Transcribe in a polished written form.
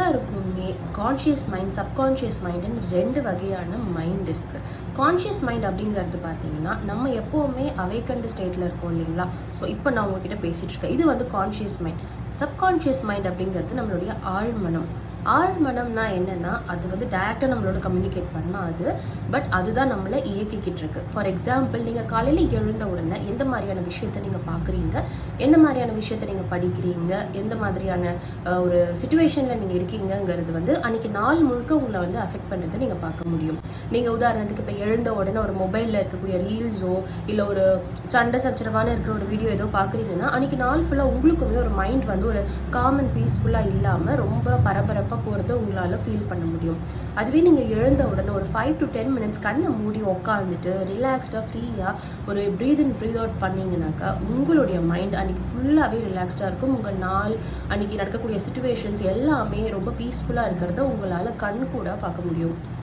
எல்லாருக்குமே conscious mind, subconscious மைண்டுன்னு 2 வகையான mind இருக்குது. கான்ஷியஸ் மைண்ட் அப்படிங்கிறது பார்த்தீங்கன்னா நம்ம எப்போவுமே அவேக்கண்ட் ஸ்டேட்டில் இருக்கோம் இல்லைங்களா. ஸோ இப்போ நான் உங்ககிட்ட பேசிகிட்டு இருக்கேன், இது வந்து கான்ஷியஸ் மைண்ட். சப்கான்ஷியஸ் மைண்ட் அப்படிங்கிறது நம்மளுடைய ஆழ்மனம். ஆழ்மனம்னா என்னென்னா, அது வந்து டைரெக்டாக நம்மளோட கம்யூனிகேட் பண்ணாது, பட் அதுதான் நம்மளை இயக்கிக்கிட்டு இருக்கு. ஃபார் எக்ஸாம்பிள், நீங்கள் காலையில் எழுந்த உடனே எந்த மாதிரியான விஷயத்த நீங்கள் பார்க்குறீங்க, எந்த மாதிரியான விஷயத்த நீங்கள் படிக்கிறீங்க, எந்த மாதிரியான ஒரு சுச்சுவேஷனில் நீங்கள் இருக்கீங்கிறது வந்து அன்றைக்கி நாள் முழுக்க உங்களை வந்து அஃபெக்ட் பண்ணுறதை நீங்கள் பார்க்க முடியும். நீங்கள் உதாரணத்துக்கு இப்போ எழுந்த உடனே ஒரு மொபைலில் இருக்கக்கூடிய ரீல்ஸோ இல்லை ஒரு சண்டை சச்சரவான இருக்கிற ஒரு வீடியோ ஏதோ பார்க்குறீங்கன்னா, அன்றைக்கி நாள் ஃபுல்லாக உங்களுக்குமே ஒரு மைண்ட் வந்து ஒரு காம் அண்ட் பீஸ்ஃபுல்லாக இல்லாமல் ரொம்ப பரபரப்பாக போகிறத உங்களால் ஃபீல் பண்ண முடியும். அதுவே நீங்கள் எழுந்த உடனே ஒரு 5 to 10 மினிட்ஸ் கண்ணை மூடி உட்காந்துட்டு ரிலாக்ஸ்டாக ஃப்ரீயாக ஒரு ப்ரீத் இன் ப்ரீத் அவுட் பண்ணிங்கனாக்கா உங்களுடைய மைண்ட் அன்றைக்கி ஃபுல்லாகவே ரிலாக்ஸ்டாக இருக்கும். உங்கள் நாள் அன்றைக்கி நடக்கக்கூடிய சுச்சுவேஷன்ஸ் எல்லாமே ரொம்ப பீஸ்ஃபுல்லாக இருக்கிறத உங்களால் கண் கூட பார்க்க முடியும்.